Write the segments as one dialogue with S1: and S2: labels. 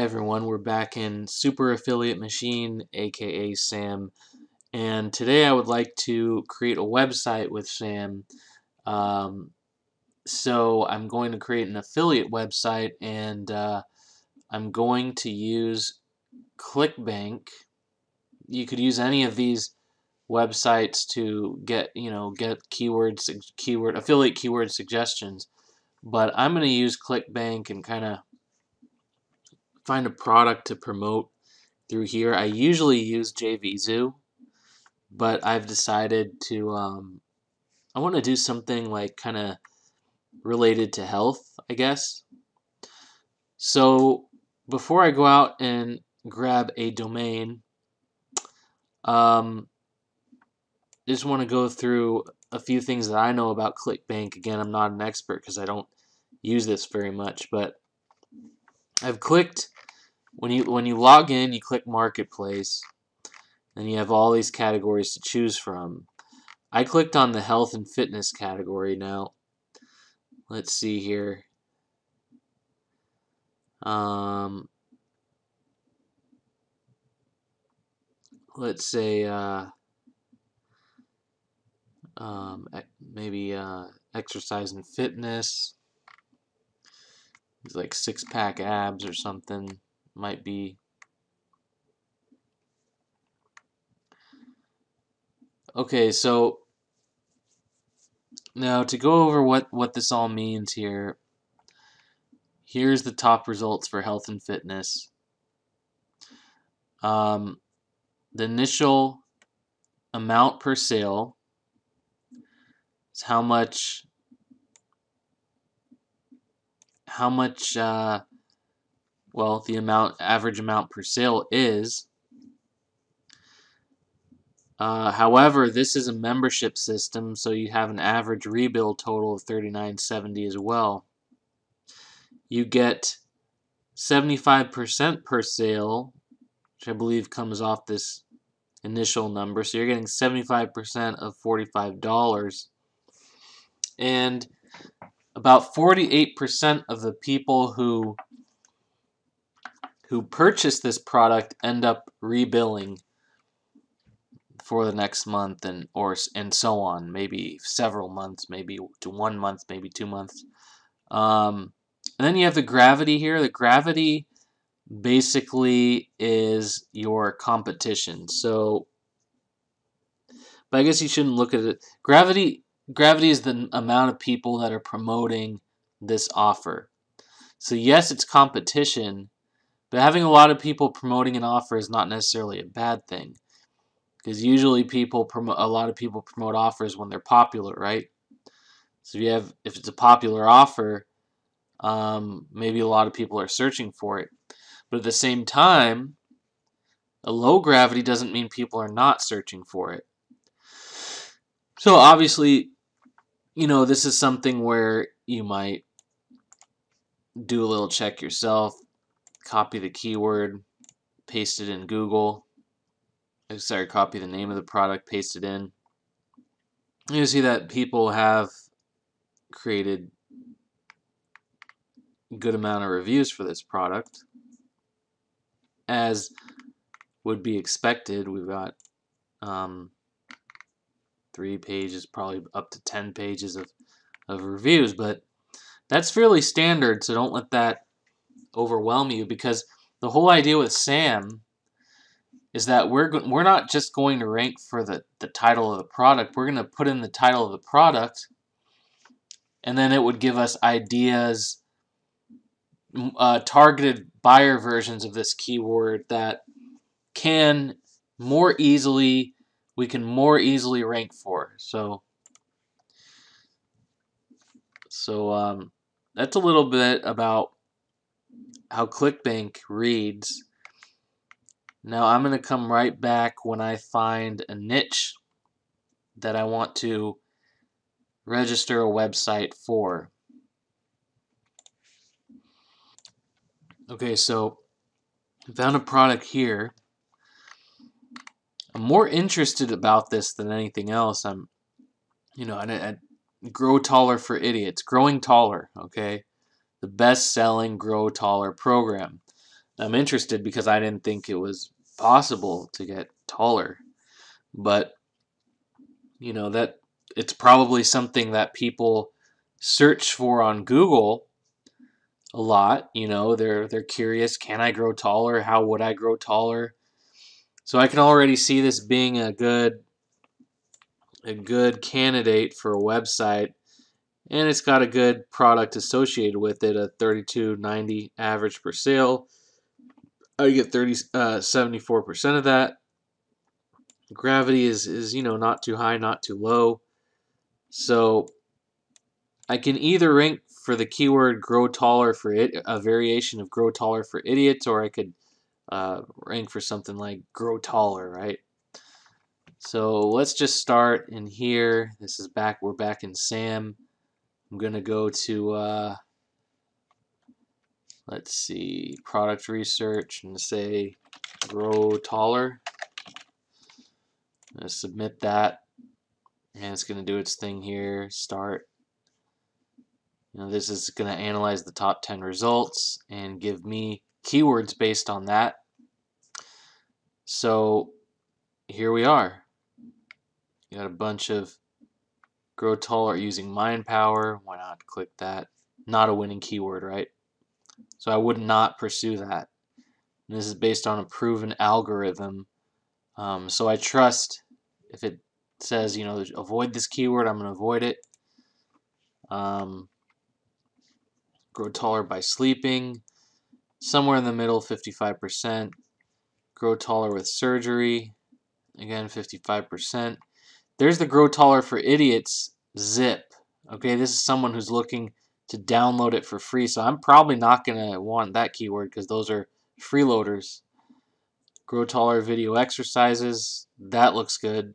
S1: everyone, we're back in Super Affiliate Machine, aka Sam, and today I would like to create a website with Sam. So I'm going to create an affiliate website, and I'm going to use ClickBank. You could use any of these websites to get affiliate keyword suggestions, but I'm going to use ClickBank and kind of find a product to promote through here. I usually use JVZoo, but I've decided to I want to do something like kind of related to health, I guess. So before I go out and grab a domain, just want to go through a few things that I know about ClickBank. Again, I'm not an expert because I don't use this very much, but I've clicked, when you log in, you click Marketplace, and you have all these categories to choose from. I clicked on the health and fitness category. Now, let's see here. Let's say maybe exercise and fitness. It's like six-pack abs or something. Might be. Okay, so now to go over what this all means here. Here's the top results for health and fitness. The initial amount per sale is how much well, the average amount per sale is. However, this is a membership system, so you have an average rebill total of $39.70 as well. You get 75% per sale, which I believe comes off this initial number. So you're getting 75% of $45. And about 48% of the people who purchase this product end up rebilling for the next month and so on, maybe several months, maybe to 1 month, maybe 2 months. And then you have the gravity here. The gravity basically is your competition. So, but I guess you shouldn't look at it. Gravity is the amount of people that are promoting this offer. So yes, it's competition, but having a lot of people promoting an offer is not necessarily a bad thing. Because usually a lot of people promote offers when they're popular, right? So if it's a popular offer, maybe a lot of people are searching for it. But at the same time, a low gravity doesn't mean people are not searching for it. So obviously, this is something where you might do a little check yourself, copy the keyword, paste it in Google. Copy the name of the product, paste it in. You see that people have created a good amount of reviews for this product, as would be expected. We've got 3 pages, probably up to 10 pages of reviews, but that's fairly standard, so don't let that overwhelm you, because the whole idea with Sam is that we're not just going to rank for the title of the product. We're going to put in the title of the product, and then it would give us ideas, targeted buyer versions of this keyword that we can more easily rank for. So that's a little bit about how ClickBank reads. Now I'm going to come right back when I find a niche that I want to register a website for. Okay, so I found a product here. I'm more interested about this than anything else. I Grow Taller for Idiots, Growing Taller, okay? The best-selling Grow Taller program. I'm interested because I didn't think it was possible to get taller. But, you know, that it's probably something that people search for on Google a lot. You know, they're curious, can I grow taller? How would I grow taller? So I can already see this being a good candidate for a website, and it's got a good product associated with it, a $32.90 average per sale. I get 74% of that. Gravity is you know, not too high, not too low. So I can either rank for the keyword grow taller for it, a variation of grow taller for idiots, or I could rank for something like grow taller, right? So let's just start in here. This is back, we're back in SAM. I'm gonna go to let's see, product research, and say grow taller. I'm gonna submit that, and it's gonna do its thing here. Start. You know, this is gonna analyze the top 10 results and give me keywords based on that. So here we are. You got a bunch of grow taller using mind power. Why not click that? Not a winning keyword, right? So I would not pursue that. And this is based on a proven algorithm. So I trust if it says, you know, avoid this keyword, I'm going to avoid it. Grow taller by sleeping. Somewhere in the middle, 55%. Grow taller with surgery. Again, 55%. There's the grow taller for idiots zip. Okay, this is someone who's looking to download it for free. So I'm probably not going to want that keyword because those are freeloaders. Grow taller video exercises. That looks good.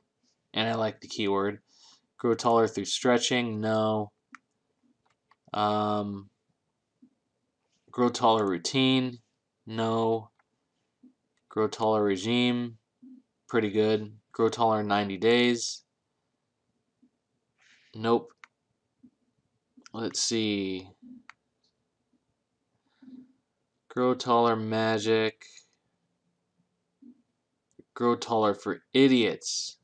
S1: And I like the keyword. Grow taller through stretching. No. Grow taller routine. No. Grow taller regime. Pretty good. Grow taller in 90 days. Nope. Let's see. Grow taller magic. Grow taller for idiots.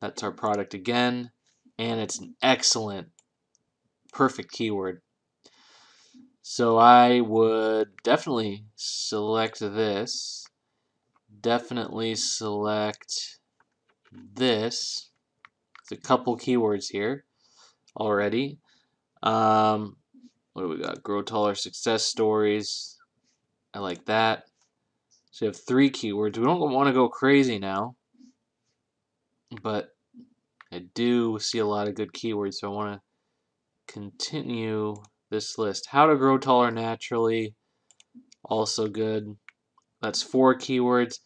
S1: That's our product again. And it's an excellent, perfect keyword. So I would definitely select this. Definitely select this. There's a couple keywords here already. What do we got? Grow taller success stories. I like that. So you have 3 keywords. We don't want to go crazy now, but I do see a lot of good keywords, so I want to continue this list. How to grow taller naturally, also good. That's 4 keywords.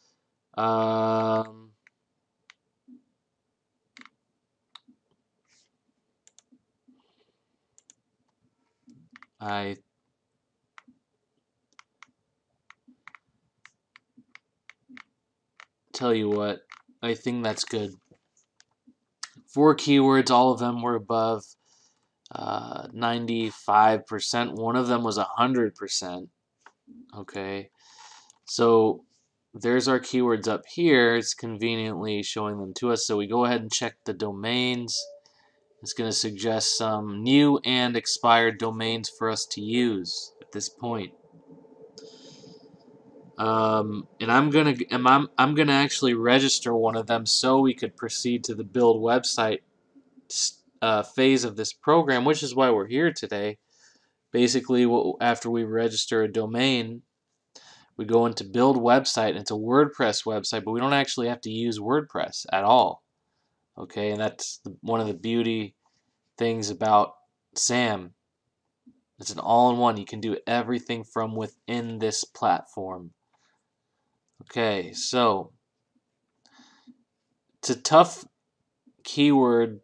S1: I tell you what, I think that's good. 4 keywords, all of them were above 95%. One of them was 100%. Okay, so there's our keywords up here. It's conveniently showing them to us. So we go ahead and check the domains. It's going to suggest some new and expired domains for us to use at this point. And I'm gonna actually register one of them so we could proceed to the build website phase of this program, which is why we're here today. Basically, after we register a domain, we go into build website, and it's a WordPress website, but we don't actually have to use WordPress at all. Okay, and that's one of the beauty things about SAM. It's an all-in-one. You can do everything from within this platform. Okay, so it's a tough keyword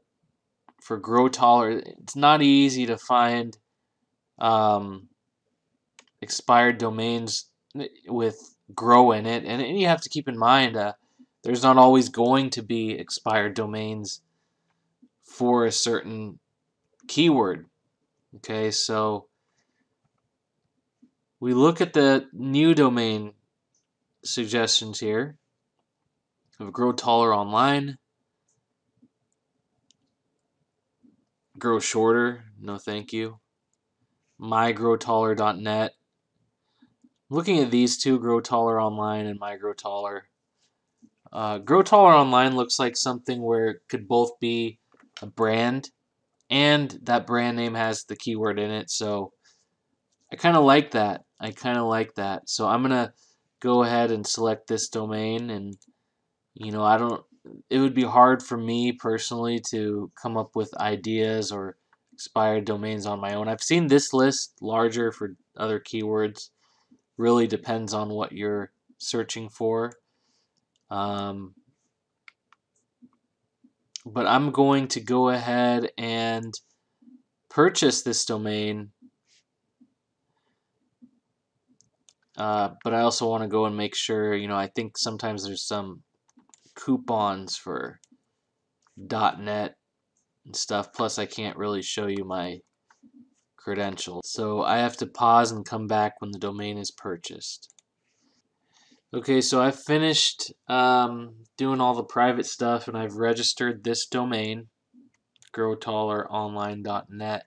S1: for grow taller. It's not easy to find expired domains with grow in it, and you have to keep in mind there's not always going to be expired domains for a certain keyword. Okay, so we look at the new domain suggestions here. We have Grow Taller Online, Grow Shorter, no thank you, mygrowtaller.net. Looking at these two, Grow Taller Online and My Grow Taller. Grow Taller Online looks like something where it could both be a brand and that brand name has the keyword in it, so I kind of like that. So I'm gonna go ahead and select this domain, and it would be hard for me personally to come up with ideas or expired domains on my own. I've seen this list larger for other keywords. Really depends on what you're searching for. But I'm going to go ahead and purchase this domain. But I also want to go and make sure, I think sometimes there's some coupons for .net and stuff. Plus, I can't really show you my credentials. So I have to pause and come back when the domain is purchased. Okay, so I've finished doing all the private stuff, and I've registered this domain, growtalleronline.net.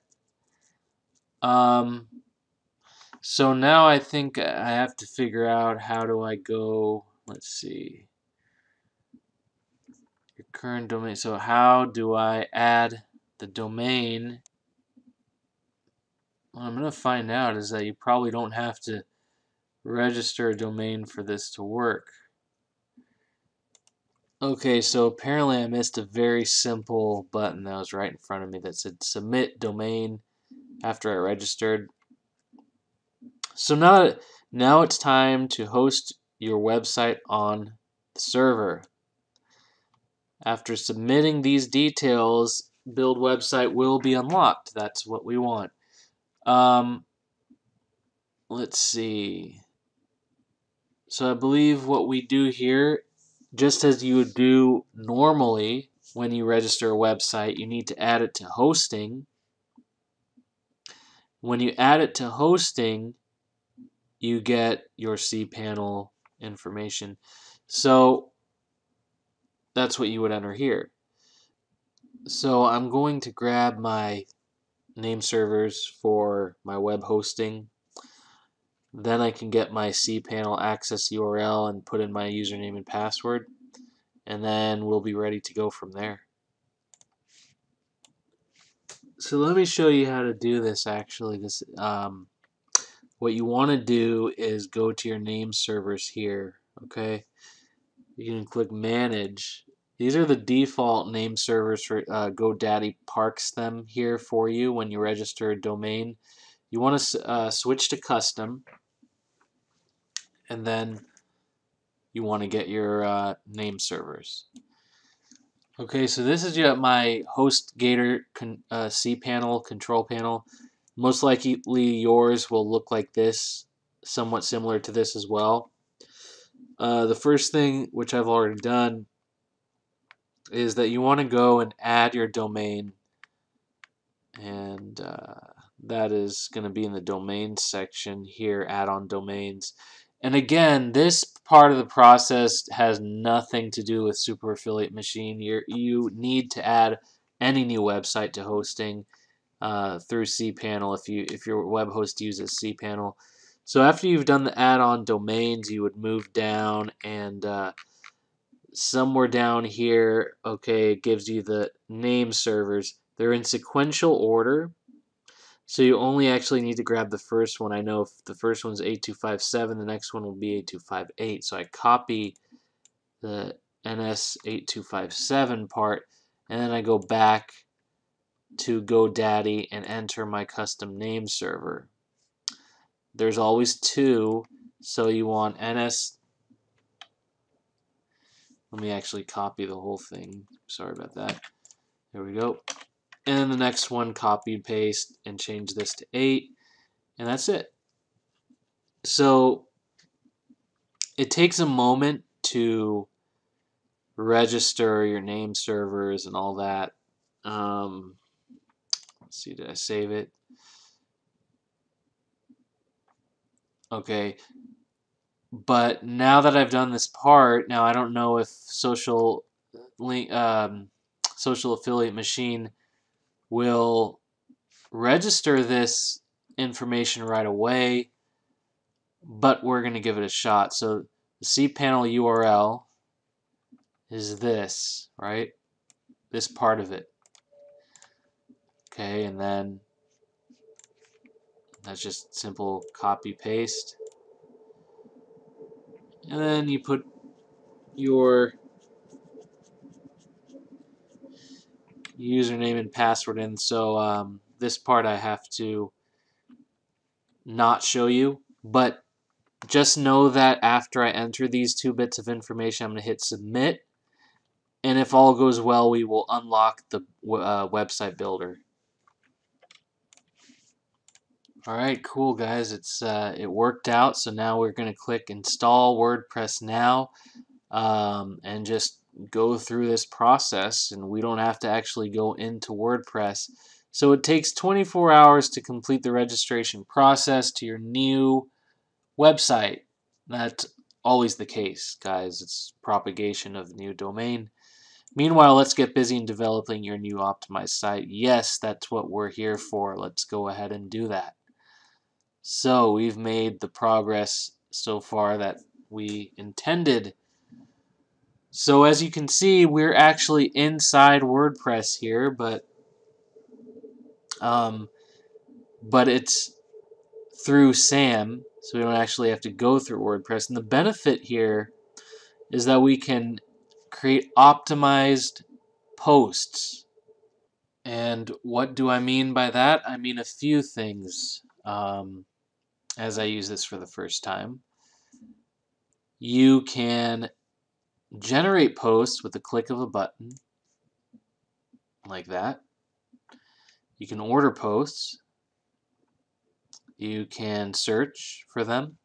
S1: So now I think I have to figure out how do I go, let's see, your current domain. So how do I add the domain? What I'm going to find out is that you probably don't have to register a domain for this to work. Okay, so apparently I missed a very simple button that was right in front of me that said submit domain after I registered. So now it's time to host your website on the server. After submitting these details, build website will be unlocked. That's what we want. Let's see. So I believe what we do here, just as you would do normally when you register a website, you need to add it to hosting. When you add it to hosting, you get your cPanel information. So that's what you would enter here. So I'm going to grab my name servers for my web hosting. Then I can get my cPanel access URL and put in my username and password, and then we'll be ready to go from there. So let me show you how to do this. Actually, what you want to do is go to your name servers here. Okay, you can click Manage. These are the default name servers for GoDaddy parks them here for you when you register a domain. You want to switch to custom, and then you want to get your name servers. Okay, so this is my HostGator cPanel control panel. Most likely yours will look like this, somewhat similar to this as well. The first thing, which I've already done, is that you want to go and add your domain, and that is going to be in the domains section here, add on domains. And again, this part of the process has nothing to do with Super Affiliate Machine. You need to add any new website to hosting through cPanel if your web host uses cPanel. So after you've done the add-on domains, you would move down, and somewhere down here, okay, it gives you the name servers. They're in sequential order. So you only actually need to grab the first one. I know if the first one's 8257, the next one will be 8258. So I copy the NS8257 part, and then I go back to GoDaddy and enter my custom name server. There's always two, so you want NS. Let me actually copy the whole thing. Sorry about that. There we go. And then the next one, copy and paste and change this to 8, and that's it. So it takes a moment to register your name servers and all that. Let's see, did I save it? Okay, but now that I've done this part, now I don't know if social affiliate machine will register this information right away, but we're going to give it a shot. So the cPanel URL is this, right? This part of it. Okay, and then that's just simple copy paste. And then you put your username and password in. So this part I have to not show you, but just know that after I enter these 2 bits of information, I'm going to hit submit, and if all goes well, we will unlock the website builder. Alright, cool guys, it worked out. So now we're going to click install WordPress now, and just go through this process, and we don't have to actually go into WordPress. So it takes 24 hours to complete the registration process to your new website. That's always the case, guys. It's propagation of the new domain. Meanwhile, let's get busy in developing your new optimized site. Yes, that's what we're here for. Let's go ahead and do that. So we've made the progress so far that we intended. So as you can see, we're actually inside WordPress here, but it's through SAM, so we don't actually have to go through WordPress. And the benefit here is that we can create optimized posts. And what do I mean by that? I mean a few things. As I use this for the first time, you can generate posts with the click of a button, like that. You can order posts. You can search for them.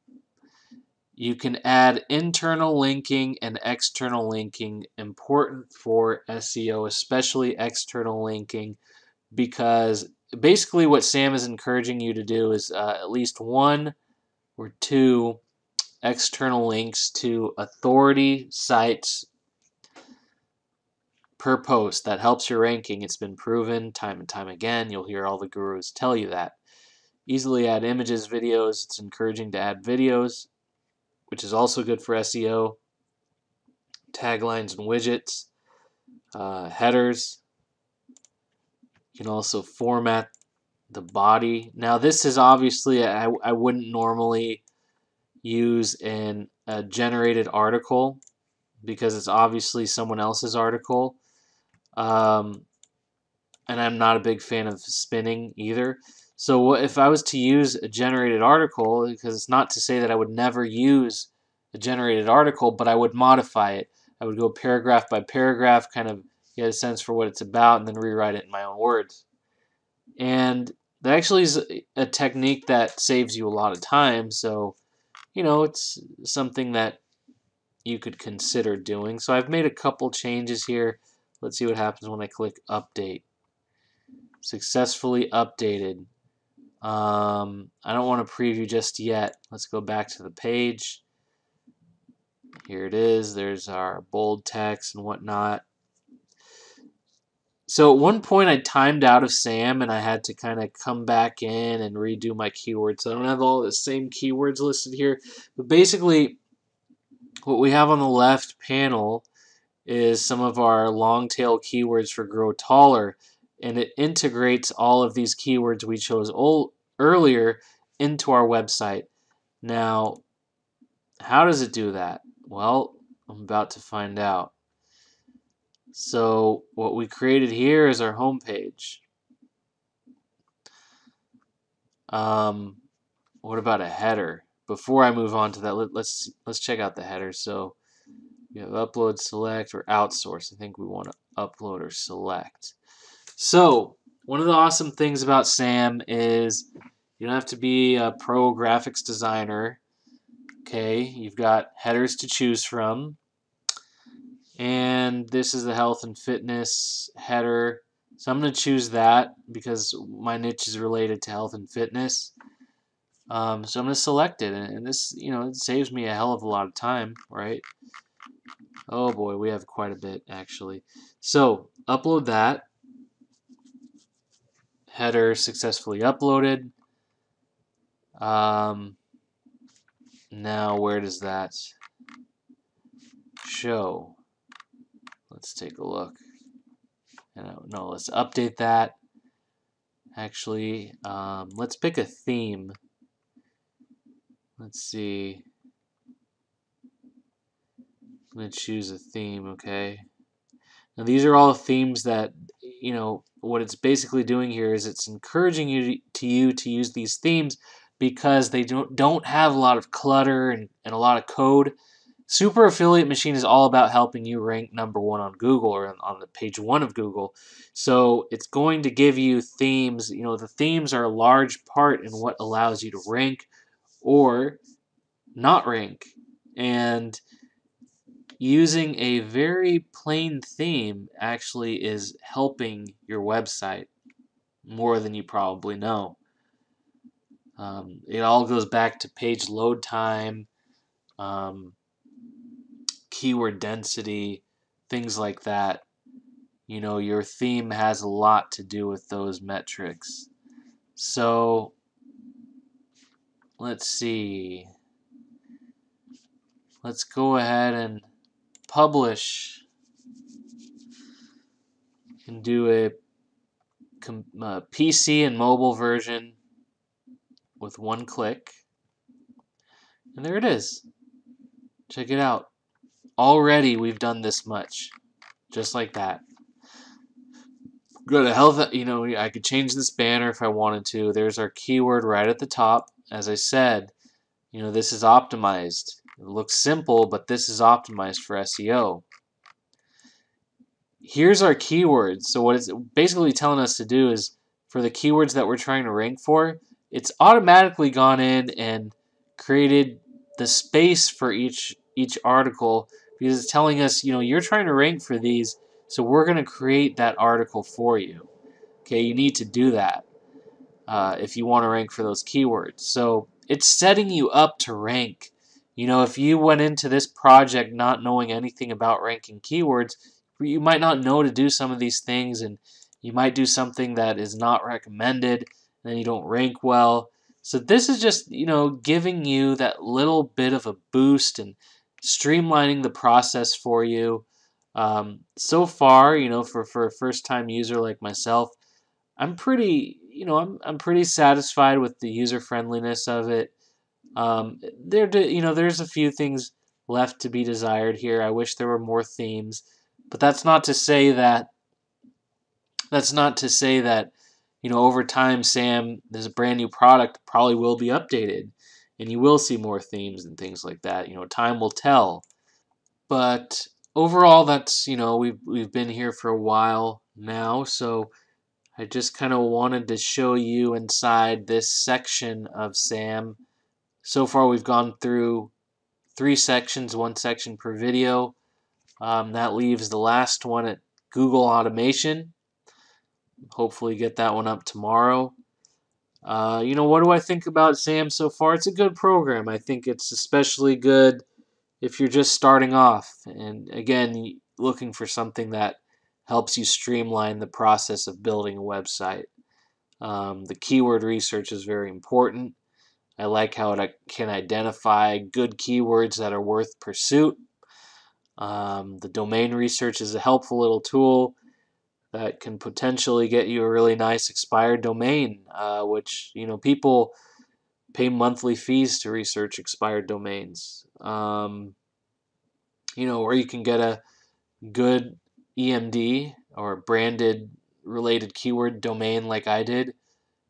S1: You can add internal linking and external linking, important for SEO, especially external linking, because basically what SAM is encouraging you to do is at least 1 or 2 external links to authority sites per post. That helps your ranking. It's been proven time and time again. You'll hear all the gurus tell you that. Easily add images, videos. It's encouraging to add videos, which is also good for SEO. Taglines and widgets, headers. You can also format the body. Now this is obviously, I wouldn't normally use in a generated article because it's obviously someone else's article. And I'm not a big fan of spinning either. So if I was to use a generated article, because it's not to say that I would never use a generated article, but I would modify it. I would go paragraph by paragraph, kind of get a sense for what it's about, and then rewrite it in my own words. And that actually is a technique that saves you a lot of time. So, you know, it's something that you could consider doing. So I've made a couple changes here. Let's see what happens when I click update. Successfully updated. I don't want to preview just yet. Let's go back to the page. Here it is. There's our bold text and whatnot. So at one point I timed out of SAM and I had to kind of come back in and redo my keywords. So I don't have all the same keywords listed here. But basically what we have on the left panel is some of our long tail keywords for Grow Taller. And it integrates all of these keywords we chose earlier into our website. Now, how does it do that? Well, I'm about to find out. So what we created here is our home page. What about a header? Before I move on to that, let's check out the header. So we have upload, select, or outsource. I think we want to upload or select. So one of the awesome things about SAM is you don't have to be a pro graphics designer. Okay, you've got headers to choose from. And this is the health and fitness header. So I'm going to choose that because my niche is related to health and fitness. So I'm going to select it, and this, it saves me a hell of a lot of time, right? Oh boy, we have quite a bit actually. So upload that. Header successfully uploaded. Now where does that show? Let's take a look. No, let's update that. Actually, let's pick a theme. Let's see. I'm going to choose a theme, okay? Now these are all themes that, what it's basically doing here is it's encouraging you to use these themes because they don't have a lot of clutter and a lot of code. Super Affiliate Machine is all about helping you rank #1 on Google or on the page 1 of Google. So it's going to give you themes. The themes are a large part in what allows you to rank or not rank. And using a very plain theme actually is helping your website more than you probably know. It all goes back to page load time, keyword density, things like that. Your theme has a lot to do with those metrics. So let's see. Let's go ahead and publish and do a PC and mobile version with one click. And there it is. Check it out. Already we've done this much. Just like that. Go to health, I could change this banner if I wanted to. There's our keyword right at the top. As I said, this is optimized. It looks simple, but this is optimized for SEO. Here's our keywords. So what it's basically telling us to do is for the keywords that we're trying to rank for, it's automatically gone in and created the space for each article because it's telling us, you're trying to rank for these, so we're going to create that article for you. Okay, you need to do that if you want to rank for those keywords. So it's setting you up to rank. If you went into this project not knowing anything about ranking keywords, you might not know to do some of these things, and you might do something that is not recommended, and then you don't rank well. So this is just, giving you that little bit of a boost and streamlining the process for you. So far, for a first-time user like myself, I'm pretty, I'm pretty satisfied with the user friendliness of it. There's a few things left to be desired here. I wish there were more themes, but that's not to say that. Over time, Sam, there's a brand new product probably will be updated, and you will see more themes and things like that. Time will tell. But overall, that's we've been here for a while now, so I just kind of wanted to show you inside this section of SAM. So far, we've gone through 3 sections, 1 section per video. That leaves the last one at Google Automation. Hopefully get that one up tomorrow. What do I think about SAM so far? It's a good program. I think it's especially good if you're just starting off. And again, looking for something that helps you streamline the process of building a website. The keyword research is very important. I like how it can identify good keywords that are worth pursuit. The domain research is a helpful little tool that can potentially get you a really nice expired domain, which, people pay monthly fees to research expired domains. Or you can get a good EMD or branded related keyword domain like I did.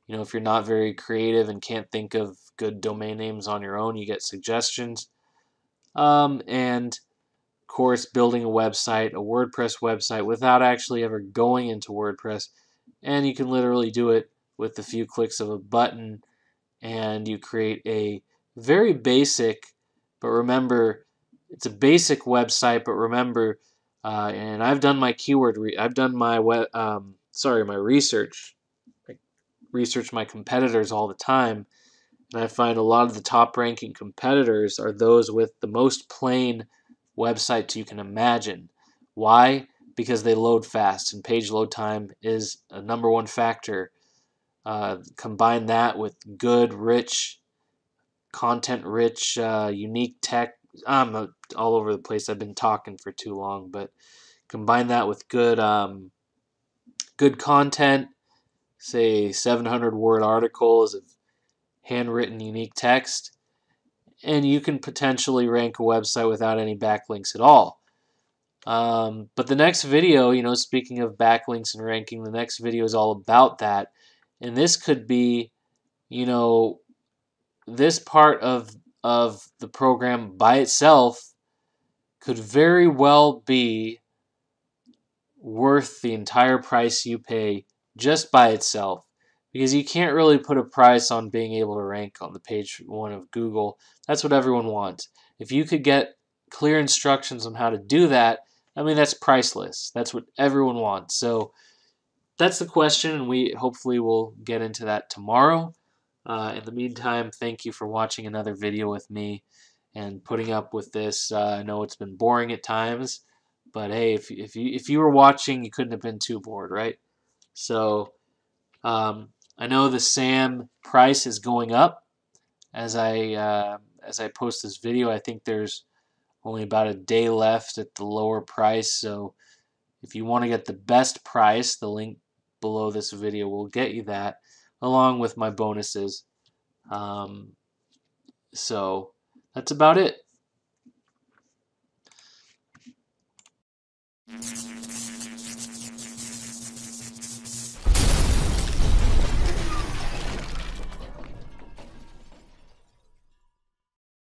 S1: If you're not very creative and can't think of good domain names on your own, you get suggestions. And of course, building a website, a WordPress website, without actually ever going into WordPress. And you can literally do it with a few clicks of a button, and you create a very basic, but remember, it's a basic website, but remember, and I've done my my research. I research my competitors all the time, And I find a lot of the top ranking competitors are those with the most plain websites you can imagine. Why? Because they load fast, and page load time is a #1 factor. Combine that with good, rich, content-rich, unique tech. I'm all over the place. I've been talking for too long, but combine that with good, good content. Say 700-word articles of handwritten, unique text, and you can potentially rank a website without any backlinks at all. But the next video, speaking of backlinks and ranking, the next video is all about that. And this could be, this part of the program by itself could very well be worth the entire price you pay just by itself. Because you can't really put a price on being able to rank on the page 1 of Google. That's what everyone wants. If you could get clear instructions on how to do that, I mean, that's priceless. That's what everyone wants. So that's the question, and we hopefully will get into that tomorrow. In the meantime, thank you for watching another video with me and putting up with this. I know it's been boring at times, but hey, if you were watching, you couldn't have been too bored, right? So I know the SAM price is going up as I post this video. I think there's only about a day left at the lower price, so if you want to get the best price, the link below this video will get you that, along with my bonuses. So that's about it.